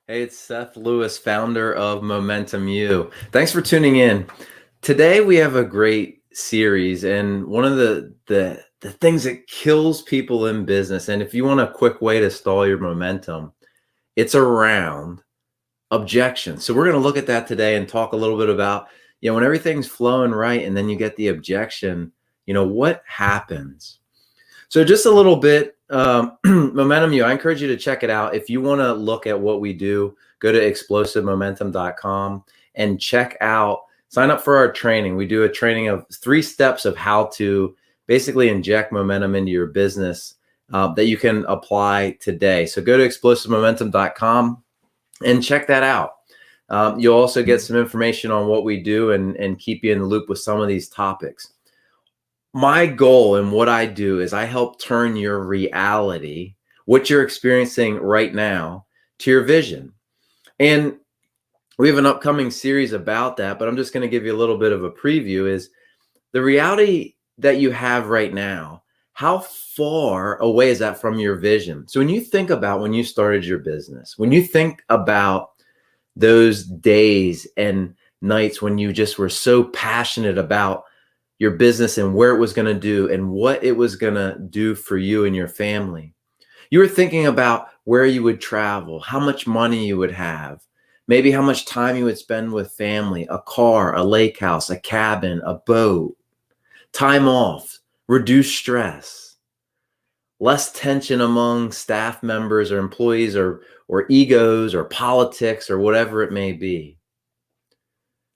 Hey, it's Seth Lewis, founder of Momentum U. Thanks for tuning in. Today we have a great series, and one of the things that kills people in business, and if you want a quick way to stall your momentum, it's around objections. So we're going to look at that today and talk a little bit about, when everything's flowing right and then you get the objection, what happens? So just a little bit, Momentum U, I encourage you to check it out. If you want to look at what we do, go to explosivemomentum.com and sign up for our training. We do a training of 3 steps of how to basically inject momentum into your business that you can apply today. So go to explosivemomentum.com and check that out. You'll also get some information on what we do and keep you in the loop with some of these topics. My goal and what I do is I help turn your reality, what you're experiencing right now, to your vision. And we have an upcoming series about that, but I'm just going to give you a little bit of a preview. Is the reality that you have right now, how far away is that from your vision? So when you think about when you started your business, when you think about those days and nights when you just were so passionate about your business and where it was going to do and what it was going to do for you and your family. You were thinking about where you would travel, how much money you would have, maybe how much time you would spend with family, a car, a lake house, a cabin, a boat, time off, reduced stress, less tension among staff members or employees or egos or politics or whatever it may be.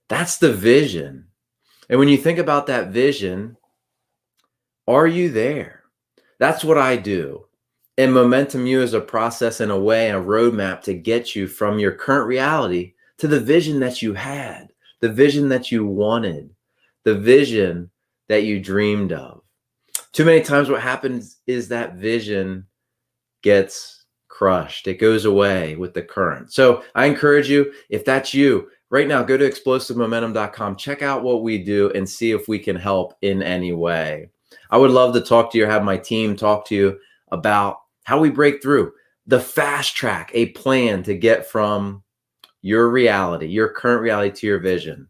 That's the vision. And when you think about that vision, are you there? That's what I do. And Momentum U is a process and a way, a roadmap to get you from your current reality to the vision that you had, the vision that you wanted, the vision that you dreamed of. Too many times what happens is that vision gets crushed. It goes away with the current. So I encourage you, if that's you, right now, go to explosivemomentum.com, check out what we do and see if we can help in any way. I would love to talk to you or have my team talk to you about how we break through the fast track, a plan to get from your reality, your current reality, to your vision.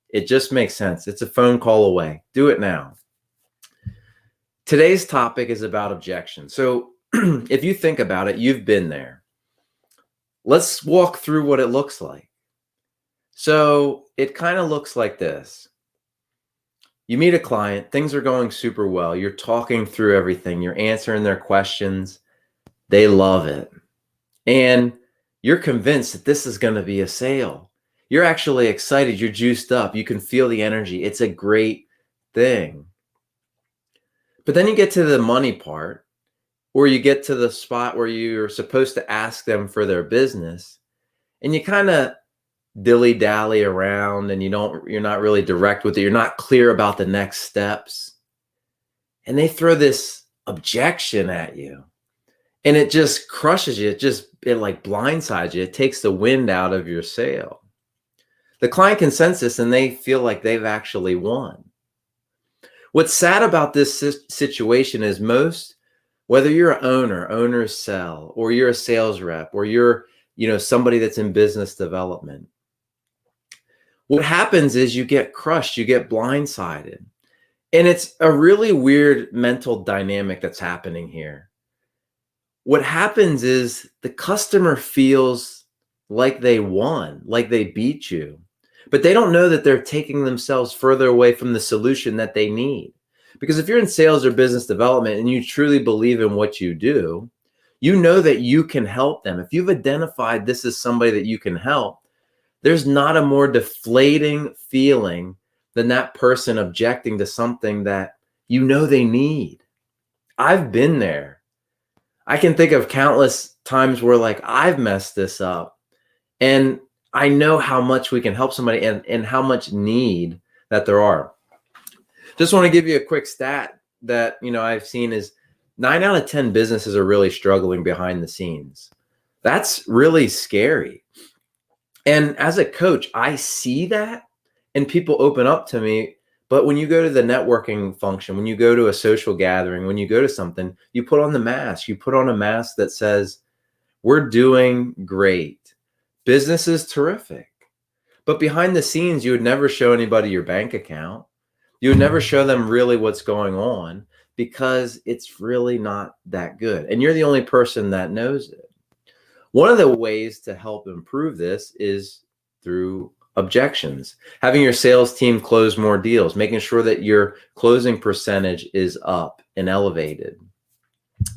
It just makes sense. It's a phone call away. Do it now. Today's topic is about objections. So if you think about it, you've been there. Let's walk through what it looks like. So it kind of looks like this. You meet a client, things are going super well. You're talking through everything. You're answering their questions. They love it. And you're convinced that this is going to be a sale. You're actually excited. You're juiced up. You can feel the energy. It's a great thing. But then you get to the money part, or you get to the spot where you're supposed to ask them for their business, and you kind of dilly-dally around and you're not really direct with it. You're not clear about the next steps. And they throw this objection at you. And it just crushes you. It like blindsides you. It takes the wind out of your sail. The client can sense this and they feel like they've actually won. What's sad about this situation is whether you're an owner sell, or you're a sales rep, or you're somebody that's in business development, what happens is you get crushed, you get blindsided. And it's a really weird mental dynamic that's happening here. What happens is the customer feels like they won, like they beat you, but they don't know that they're taking themselves further away from the solution that they need. Because if you're in sales or business development and you truly believe in what you do, you know that you can help them. If you've identified this as somebody that you can help, there's not a more deflating feeling than that person objecting to something that you know they need. I've been there. I can think of countless times where I've messed this up, and I know how much we can help somebody and how much need that there are. Just want to give you a quick stat that I've seen is 9 out of 10 businesses are really struggling behind the scenes. That's really scary. And as a coach, I see that and people open up to me. But when you go to the networking function, when you go to a social gathering, when you go to something, you put on the mask. You put on a mask that says, we're doing great. Business is terrific. But behind the scenes, you would never show anybody your bank account. You would never show them really what's going on because it's really not that good. And you're the only person that knows it. One of the ways to help improve this is through objections, having your sales team close more deals, making sure that your closing percentage is up and elevated.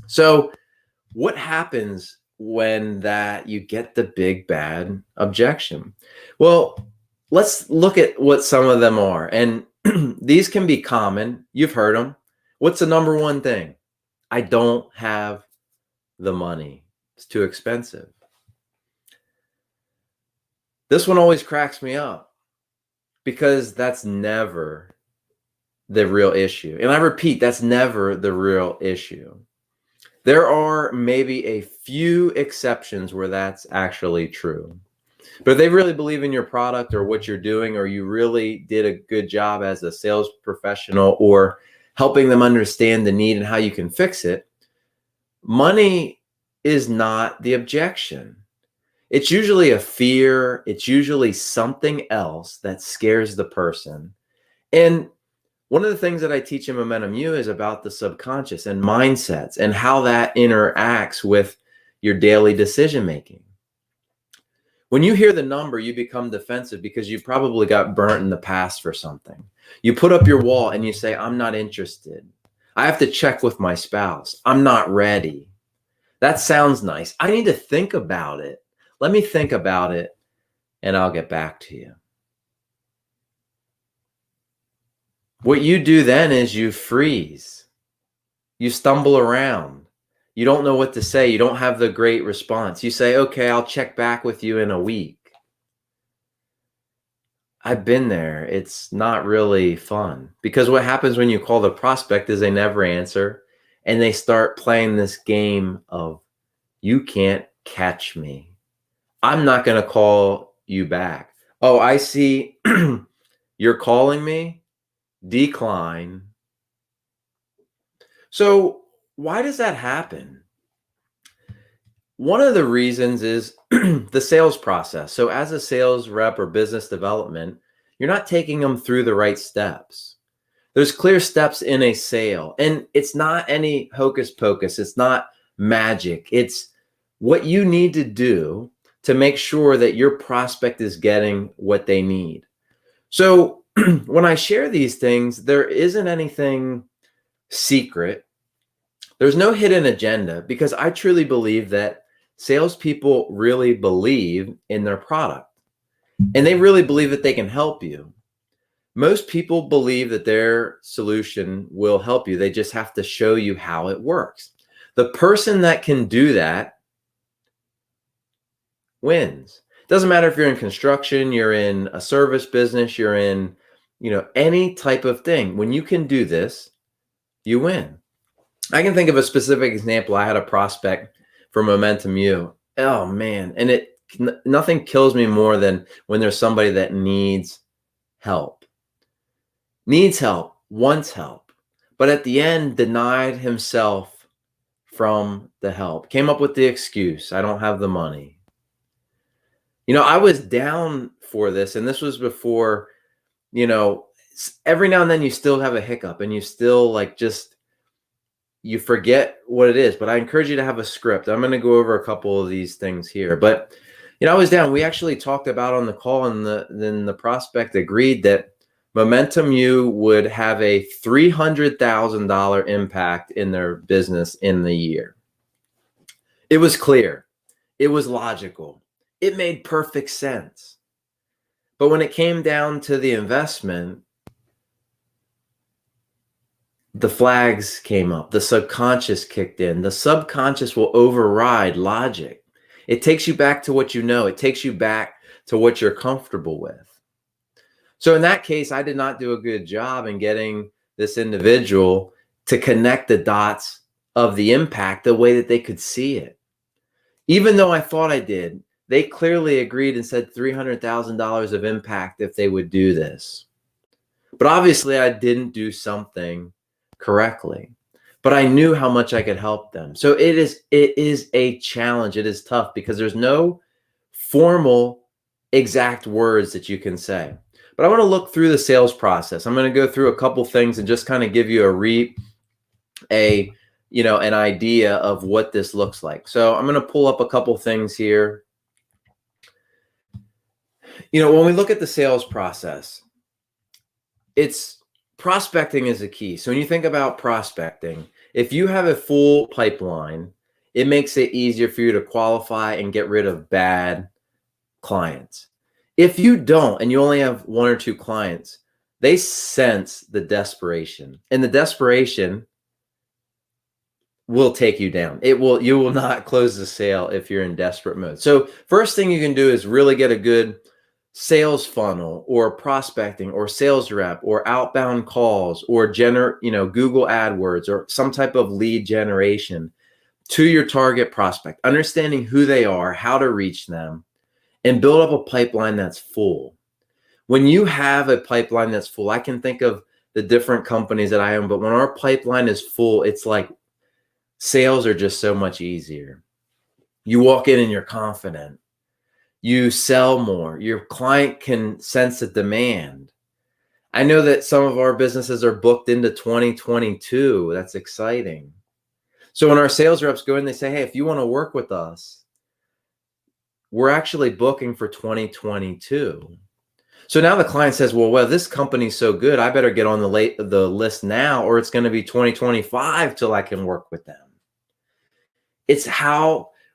So what happens when that you get the big bad objection? Well, let's look at what some of them are. And these can be common. You've heard them. What's the number one thing? I don't have the money. It's too expensive. This one always cracks me up because that's never the real issue. And I repeat, that's never the real issue. There are maybe a few exceptions where that's actually true. But if they really believe in your product or what you're doing, or you really did a good job as a sales professional or helping them understand the need and how you can fix it, money is not the objection. It's usually a fear. It's usually something else that scares the person. And one of the things that I teach in Momentum U is about the subconscious and mindsets and how that interacts with your daily decision making. When you hear the number, you become defensive because you probably got burnt in the past for something. You put up your wall and you say, I'm not interested. I have to check with my spouse. I'm not ready. That sounds nice. I need to think about it. Let me think about it and I'll get back to you. What you do then is you freeze. You stumble around. You don't know what to say. You don't have the great response. You say, okay, I'll check back with you in a week. I've been there. It's not really fun because what happens when you call the prospect is they never answer and they start playing this game of you can't catch me. I'm not going to call you back. Oh, I see you're calling me. Decline. So why does that happen? One of the reasons is the sales process. So as a sales rep or business development, you're not taking them through the right steps. There's clear steps in a sale, and it's not any hocus pocus. It's not magic. It's what you need to do to make sure that your prospect is getting what they need. So when I share these things, there isn't anything secret. There's no hidden agenda because I truly believe that salespeople really believe in their product and they really believe that they can help you. Most people believe that their solution will help you. They just have to show you how it works. The person that can do that wins. Doesn't matter if you're in construction, you're in a service business, you're in any type of thing. When you can do this, you win. I can think of a specific example. I had a prospect for Momentum U. Oh man. And nothing kills me more than when there's somebody that needs help, wants help, but at the end denied himself from the help, came up with the excuse, I don't have the money. I was down for this, and this was before, every now and then you still have a hiccup and you still you forget what it is, but I encourage you to have a script. I'm going to go over a couple of these things here, but I was down. We actually talked about on the call, and then the prospect agreed that Momentum U would have a $300,000 impact in their business in the year. It was clear. It was logical. It made perfect sense. But when it came down to the investment, the flags came up. The subconscious kicked in. The subconscious will override logic. It takes you back to what you know. It takes you back to what you're comfortable with. So in that case, I did not do a good job in getting this individual to connect the dots of the impact the way that they could see it. Even though I thought I did, they clearly agreed and said $300,000 of impact if they would do this. But obviously I didn't do something correctly, but I knew how much I could help them. So it is a challenge. It is tough because there's no formal, exact words that you can say. But I want to look through the sales process. I'm going to go through a couple things and just kind of give you an idea of what this looks like. So I'm going to pull up a couple things here. When we look at the sales process, prospecting is a key. So when you think about prospecting, if you have a full pipeline, it makes it easier for you to qualify and get rid of bad clients. If you don't, and you only have one or two clients, they sense the desperation, and the desperation will take you down. You will not close the sale if you're in desperate mode. So first thing you can do is really get a good sales funnel or prospecting or sales rep or outbound calls or Google AdWords or some type of lead generation to your target prospect, understanding who they are, how to reach them, and build up a pipeline that's full. When you have a pipeline that's full, I can think of the different companies that I own, but when our pipeline is full, it's like sales are just so much easier. You walk in and you're confident. You sell more. Your client can sense the demand. I know that some of our businesses are booked into 2022. That's exciting. So when our sales reps go in, they say, hey, if you want to work with us, we're actually booking for 2022. So now the client says, well, this company's so good, I better get on the list now, or it's going to be 2025 till I can work with them. It's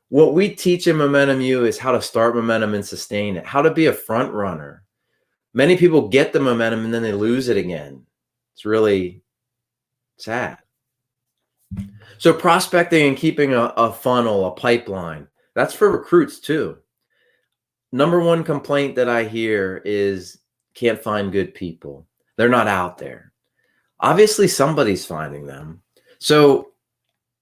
what we teach in Momentum U is how to start momentum and sustain it, how to be a front runner. Many people get the momentum and then they lose it again. It's really sad. So prospecting and keeping a funnel, a pipeline, that's for recruits too. Number one complaint that I hear is can't find good people. They're not out there. Obviously, somebody's finding them. So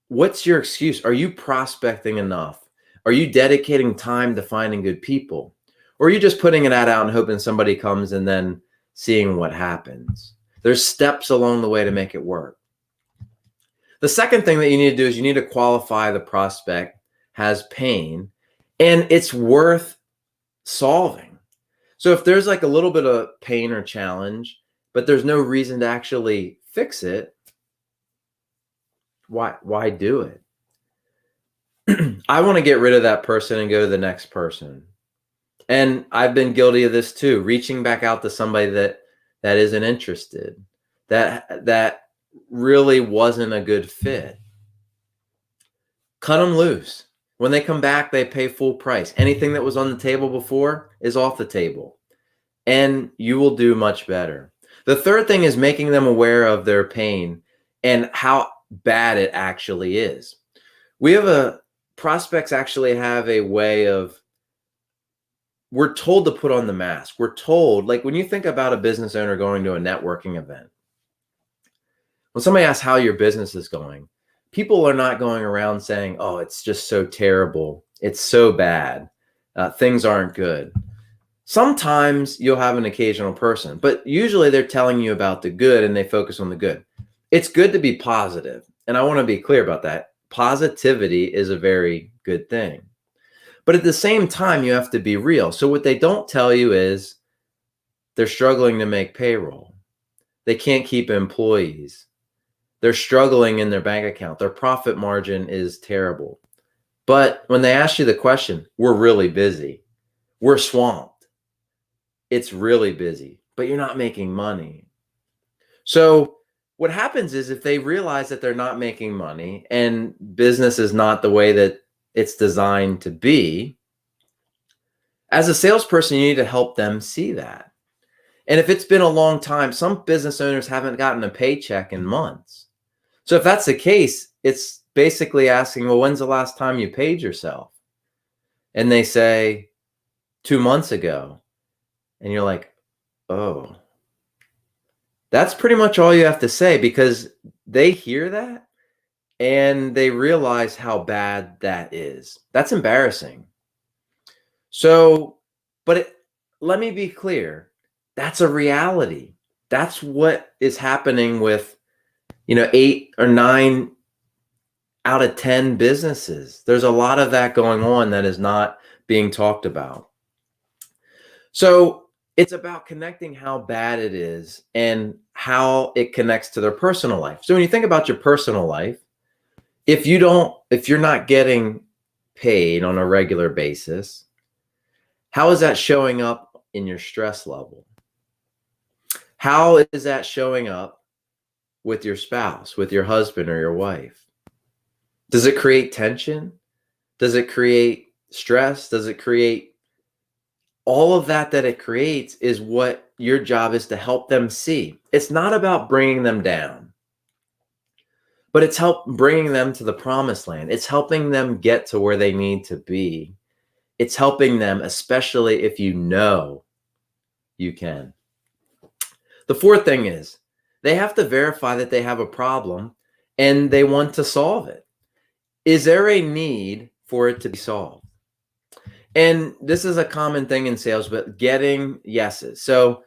what's your excuse? Are you prospecting enough? Are you dedicating time to finding good people? Or are you just putting an ad out and hoping somebody comes and then seeing what happens? There's steps along the way to make it work. The second thing that you need to do is you need to qualify the prospect has pain and it's worth solving. So if there's like a little bit of pain or challenge, but there's no reason to actually fix it, why do it? I want to get rid of that person and go to the next person. And I've been guilty of this too, reaching back out to somebody that isn't interested, that really wasn't a good fit. Cut them loose. When they come back, they pay full price. Anything that was on the table before is off the table, and you will do much better. The third thing is making them aware of their pain and how bad it actually is. Prospects actually have a way of, we're told to put on the mask. We're told, like when you think about a business owner going to a networking event, when somebody asks how your business is going, people are not going around saying, oh, it's just so terrible. It's so bad. Things aren't good. Sometimes you'll have an occasional person, but usually they're telling you about the good and they focus on the good. It's good to be positive. And I want to be clear about that. Positivity is a very good thing. But at the same time, you have to be real. So what they don't tell you is they're struggling to make payroll. They can't keep employees. They're struggling in their bank account. Their profit margin is terrible. But when they ask you the question, we're really busy. We're swamped. It's really busy, but you're not making money. So what happens is if they realize that they're not making money and business is not the way that it's designed to be, as a salesperson, you need to help them see that. And if it's been a long time, some business owners haven't gotten a paycheck in months. So if that's the case, it's basically asking, well, when's the last time you paid yourself? And they say 2 months ago. And you're like, oh, that's pretty much all you have to say, because they hear that and they realize how bad that is. That's embarrassing. So, let me be clear. That's a reality. That's what is happening with, 8 or 9 out of 10 businesses. There's a lot of that going on that is not being talked about. So it's about connecting how bad it is and how it connects to their personal life. So when you think about your personal life, if you're not getting paid on a regular basis, how is that showing up in your stress level? How is that showing up with your spouse, with your husband or your wife? Does it create tension? Does it create stress? Does it create all of that it creates is what your job is to help them see. It's not about bringing them down, but it's bringing them to the promised land. It's helping them get to where they need to be. It's helping them, especially if you know you can. The fourth thing is they have to verify that they have a problem and they want to solve it. Is there a need for it to be solved? And this is a common thing in sales, but getting yeses. So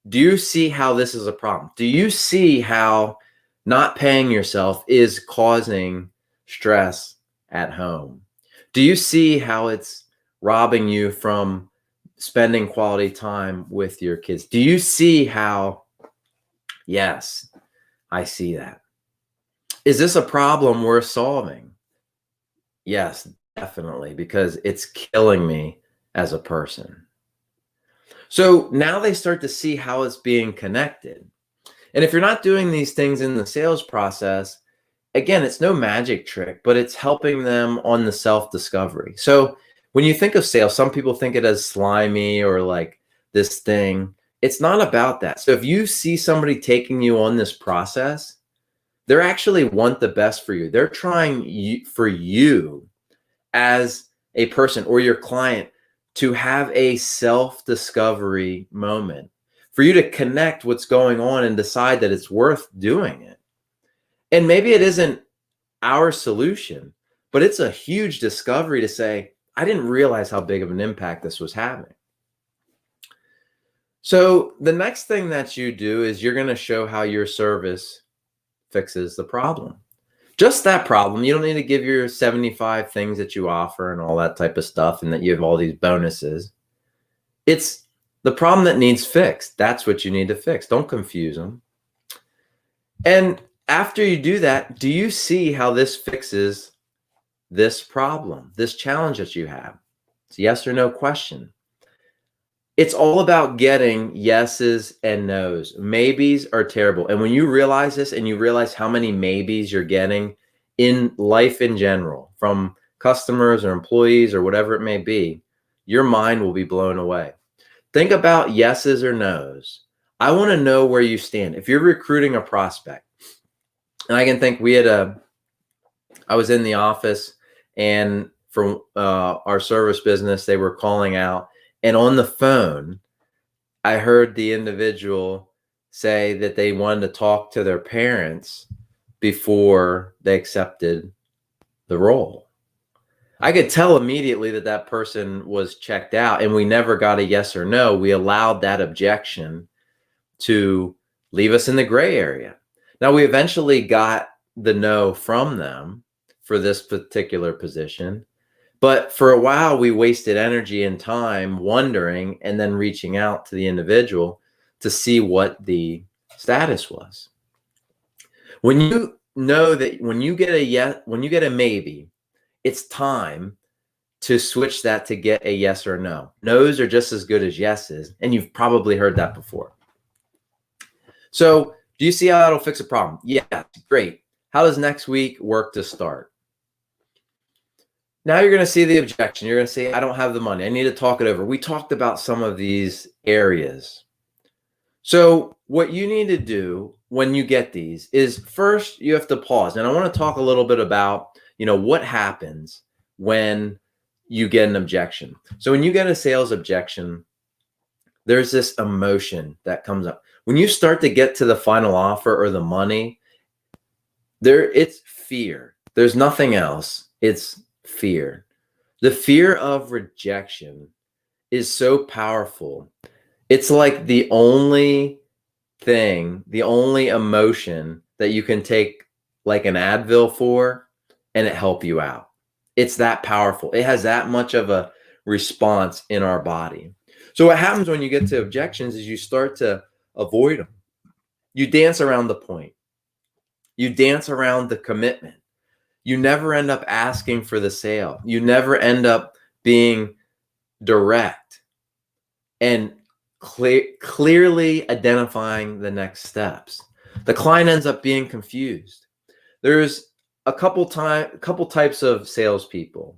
do you see how this is a problem? Do you see how not paying yourself is causing stress at home? Do you see how it's robbing you from spending quality time with your kids? Do you see how, yes, I see that. Is this a problem worth solving? Yes, definitely, because it's killing me as a person. So now they start to see how it's being connected. And if you're not doing these things in the sales process, again, it's no magic trick, but it's helping them on the self-discovery. So when you think of sales, some people think it as slimy or like this thing. It's not about that. So if you see somebody taking you on this process, they actually want the best for you. They're trying for you as a person or your client to have a self-discovery moment, for you to connect what's going on and decide that it's worth doing it. And maybe it isn't our solution, but it's a huge discovery to say, I didn't realize how big of an impact this was having. So the next thing that you do is you're going to show how your service fixes the problem. Just that problem. You don't need to give your 75 things that you offer and all that type of stuff and that you have all these bonuses. It's the problem that needs fixed. That's what you need to fix. Don't confuse them. And after you do that, do you see how this fixes this problem, this challenge that you have? It's a yes or no question. It's all about getting yeses and nos. Maybes are terrible. And when you realize this and you realize how many maybes you're getting in life in general, from customers or employees or whatever it may be, your mind will be blown away. Think about yeses or nos. I want to know where you stand. If you're recruiting a prospect, and I can think I was in the office and from our service business, they were calling out. And on the phone, I heard the individual say that they wanted to talk to their parents before they accepted the role. I could tell immediately that that person was checked out, and we never got a yes or no. We allowed that objection to leave us in the gray area. Now, we eventually got the no from them for this particular position. But for a while, we wasted energy and time wondering and then reaching out to the individual to see what the status was. When you know that when you get a yes, when you get a maybe, it's time to switch that to get a yes or no. No's are just as good as yeses, and you've probably heard that before. So do you see how that'll fix a problem? Yeah, great. How does next week work to start? Now you're going to see the objection. You're going to say, I don't have the money. I need to talk it over. We talked about some of these areas. So what you need to do when you get these is first you have to pause. And I want to talk a little bit about, what happens when you get an objection. So when you get a sales objection, there's this emotion that comes up. When you start to get to the final offer or the money, it's fear. There's nothing else. It's fear. The fear of rejection is so powerful. It's like the only thing, the only emotion that you can take like an Advil for and it help you out. It's that powerful. It has that much of a response in our body. So what happens when you get to objections is you start to avoid them. You dance around the point. You dance around the commitment. You never end up asking for the sale. You never end up being direct and clearly identifying the next steps. The client ends up being confused. There's a couple types of salespeople.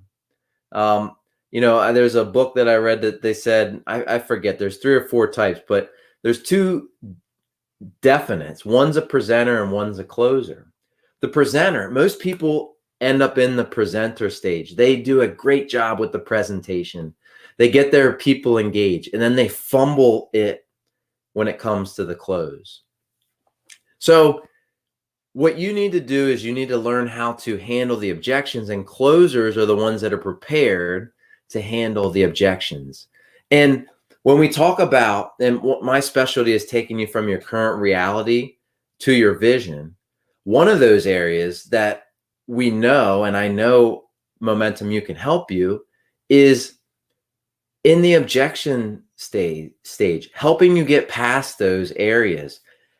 There's a book that I read that they said, I forget, there's 3 or 4 types, but there's 2 definites. One's a presenter and one's a closer. The presenter, most people end up in the presenter stage. They do a great job with the presentation. They get their people engaged, and then they fumble it when it comes to the close. So what you need to do is you need to learn how to handle the objections, and closers are the ones that are prepared to handle the objections. And when we talk about, and my specialty is taking you from your current reality to your vision, one of those areas that we know, and I know Momentum You can help you, is in the objection stage, helping you get past those areas.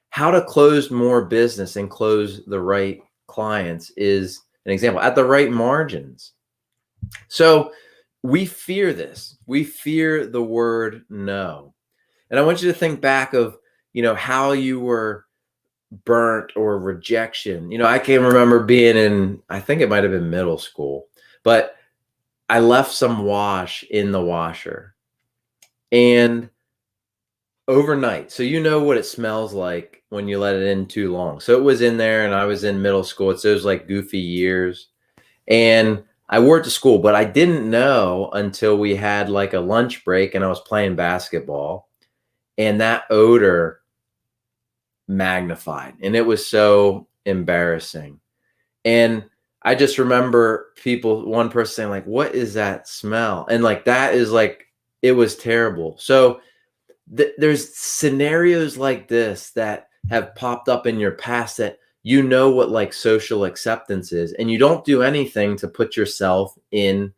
How to close more business and close the right clients is an example, at the right margins. So we fear this. We fear the word no. And I want you to think back of, how you were burnt or rejection. I can remember being in, I think it might have been middle school, but I left some wash in the washer and overnight. So you know what it smells like when you let it in too long. So it was in there, and I was in middle school. It's those like goofy years. And I wore it to school, but I didn't know until we had like a lunch break and I was playing basketball, and that odor magnified, and it was so embarrassing. And I just remember one person saying like, "What is that smell?" And like, that is like, it was terrible. So there's scenarios like this that have popped up in your past that what like social acceptance is, and you don't do anything to put yourself in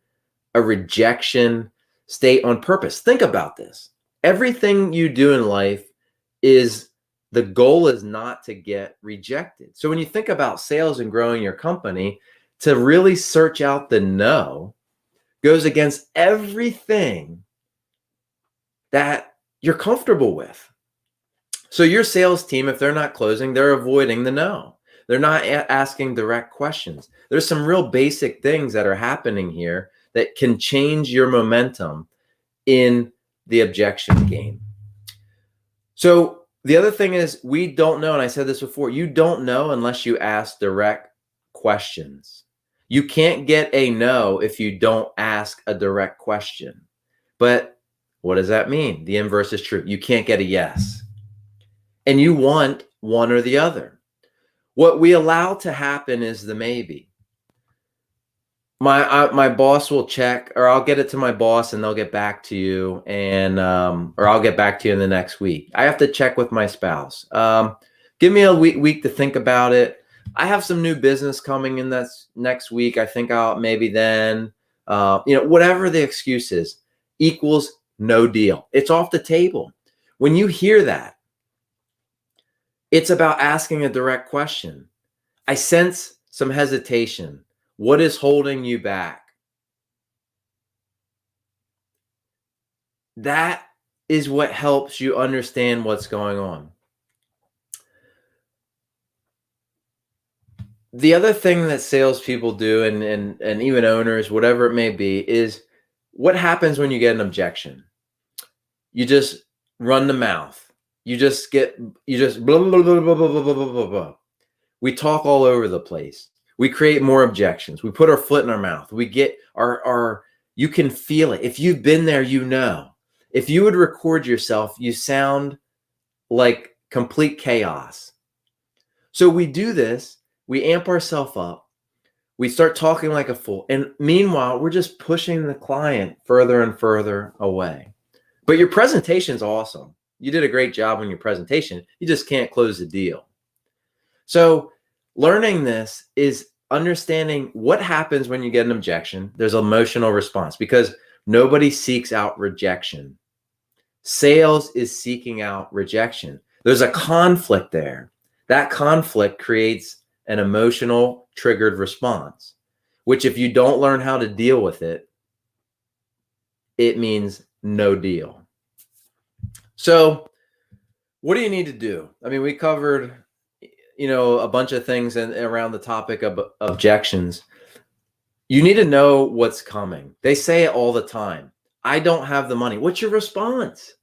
a rejection state on purpose. Think about this. Everything you do in life the goal is not to get rejected. So when you think about sales and growing your company, to really search out the no goes against everything that you're comfortable with. So your sales team, if they're not closing, they're avoiding the no. They're not asking direct questions. There's some real basic things that are happening here that can change your momentum in the objection game. So the other thing is, we don't know, and I said this before, you don't know unless you ask direct questions. You can't get a no if you don't ask a direct question. But what does that mean? The inverse is true. You can't get a yes. And you want one or the other. What we allow to happen is the maybe. My boss will check, or I'll get it to my boss and they'll get back to you, and or I'll get back to you in the next week. I have to check with my spouse. Give me a week to think about it. I have some new business coming in that's next week. I think I'll maybe then, whatever the excuse is, equals no deal. It's off the table. When you hear that, it's about asking a direct question. I sense some hesitation. What is holding you back? That is what helps you understand what's going on. The other thing that salespeople do, and even owners, whatever it may be, is what happens when you get an objection. You just run the mouth. You just blah, blah, blah, blah, blah, blah, blah, blah, blah. We talk all over the place. We create more objections. We put our foot in our mouth. We get you can feel it. If you've been there, if you would record yourself, you sound like complete chaos. So we do this, we amp ourselves up, we start talking like a fool. And meanwhile, we're just pushing the client further and further away. But your presentation's awesome. You did a great job on your presentation. You just can't close the deal. So learning this is understanding what happens when you get an objection. There's emotional response because nobody seeks out rejection. Sales is seeking out rejection. There's a conflict there. That conflict creates an emotional triggered response, which if you don't learn how to deal with it, it means no deal. So what do you need to do? I mean, we covered, a bunch of things around the topic of objections. You need to know what's coming. They say it all the time. I don't have the money. What's your response?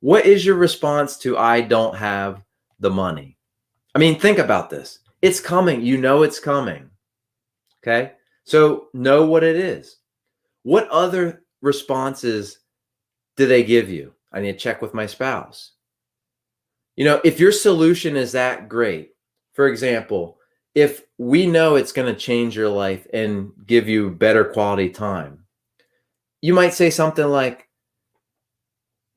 What is your response to I don't have the money? I mean, think about this. It's coming. You know it's coming. Okay? So know what it is. What other responses do they give you? I need to check with my spouse. If your solution is that great, for example, if we know it's going to change your life and give you better quality time, you might say something like,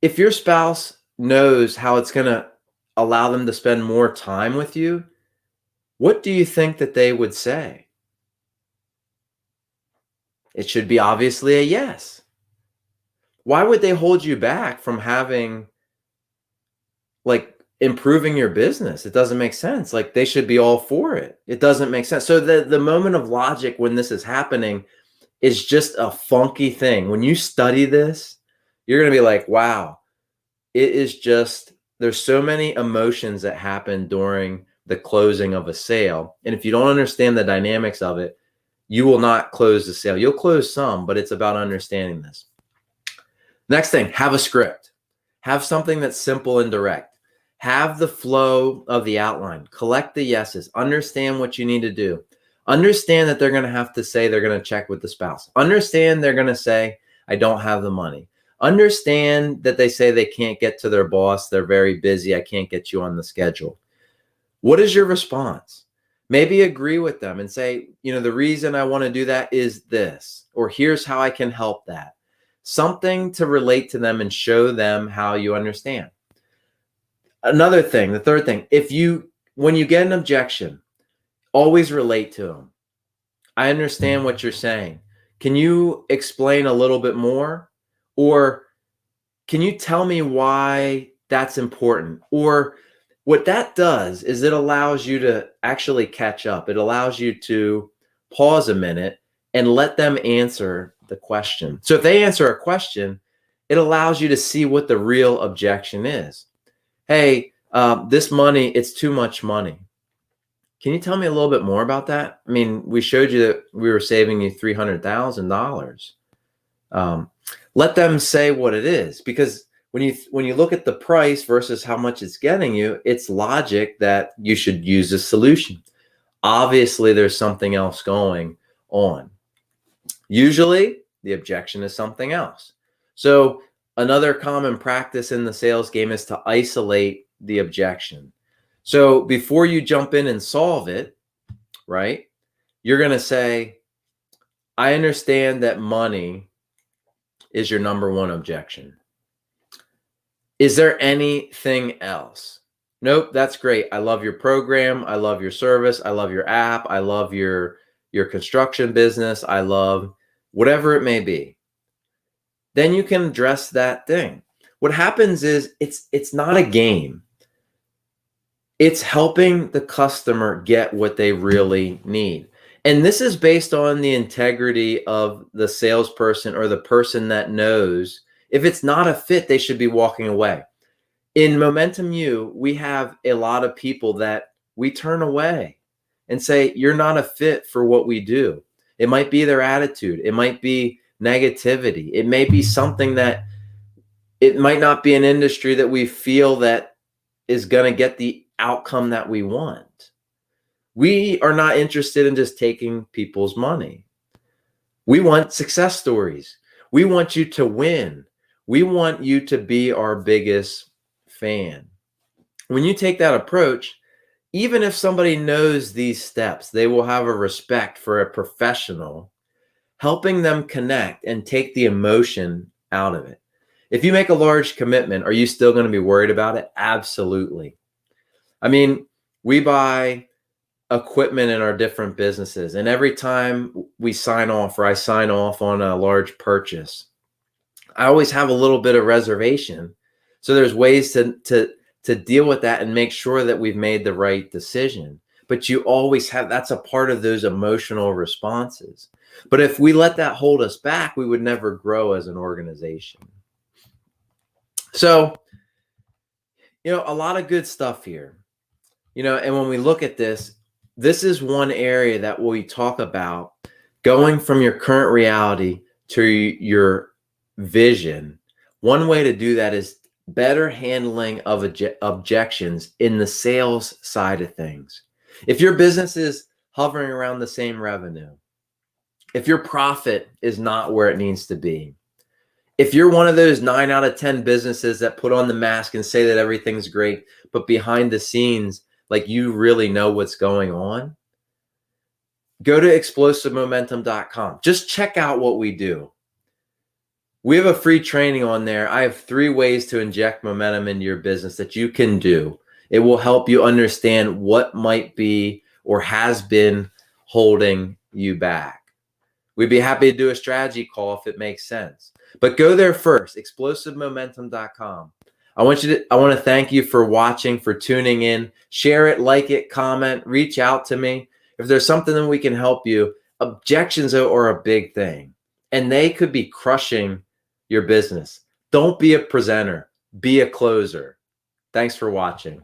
if your spouse knows how it's going to allow them to spend more time with you, what do you think that they would say? It should be obviously a yes. Why would they hold you back from having, improving your business? It doesn't make sense. They should be all for it. It doesn't make sense. So the moment of logic when this is happening is just a funky thing. When you study this, you're going to be like, wow, it is just, there's so many emotions that happen during the closing of a sale. And if you don't understand the dynamics of it, you will not close the sale. You'll close some, but it's about understanding this. Next thing, have a script. Have something that's simple and direct. Have the flow of the outline. Collect the yeses. Understand what you need to do. Understand that they're going to have to say they're going to check with the spouse. Understand they're going to say, I don't have the money. Understand that they say they can't get to their boss. They're very busy. I can't get you on the schedule. What is your response? Maybe agree with them and say, the reason I want to do that is this, or here's how I can help that. Something to relate to them and show them how you understand. Another thing, the third thing, when you get an objection, always relate to them. I understand what you're saying. Can you explain a little bit more? Or can you tell me why that's important? Or what that does is it allows you to actually catch up. It allows you to pause a minute and let them answer the question. So if they answer a question, it allows you to see what the real objection is. Hey, this money, it's too much money. Can you tell me a little bit more about that? I mean, we showed you that we were saving you $300,000. Let them say what it is, because when you look at the price versus how much it's getting you, it's logic that you should use a solution. Obviously, there's something else going on. Usually, the objection is something else. So another common practice in the sales game is to isolate the objection. So before you jump in and solve it, right, you're going to say, I understand that money is your number one objection. Is there anything else? Nope, that's great. I love your program. I love your service. I love your app. I love your construction business. I love whatever it may be. Then you can address that thing. What happens is it's not a game. It's helping the customer get what they really need. And this is based on the integrity of the salesperson or the person that knows if it's not a fit, they should be walking away. In Momentum U, we have a lot of people that we turn away and say, you're not a fit for what we do. It might be their attitude. It might be negativity. It may be something that it might not be an industry that we feel that is going to get the outcome that we want. We are not interested in just taking people's money. We want success stories. We want you to win. We want you to be our biggest fan. When you take that approach, even if somebody knows these steps, they will have a respect for a professional, helping them connect and take the emotion out of it. If you make a large commitment, are you still going to be worried about it? Absolutely. I mean, we buy equipment in our different businesses. And every time we sign off or I sign off on a large purchase, I always have a little bit of reservation. So there's ways to deal with that and make sure that we've made the right decision. But you always have, that's a part of those emotional responses. But if we let that hold us back, we would never grow as an organization. So, a lot of good stuff here. And when we look at this, this is one area that we talk about going from your current reality to your vision. One way to do that is better handling of objections in the sales side of things. If your business is hovering around the same revenue, if your profit is not where it needs to be, if you're one of those 9 out of 10 businesses that put on the mask and say that everything's great, but behind the scenes, like you really know what's going on, go to explosivemomentum.com. Just check out what we do. We have a free training on there. I have 3 ways to inject momentum into your business that you can do. It will help you understand what might be or has been holding you back. We'd be happy to do a strategy call if it makes sense. But go there first, explosivemomentum.com. I want to thank you for watching, for tuning in. Share it, like it, comment, reach out to me. If there's something that we can help you, objections are a big thing, and they could be crushing your business. Don't be a presenter, be a closer. Thanks for watching.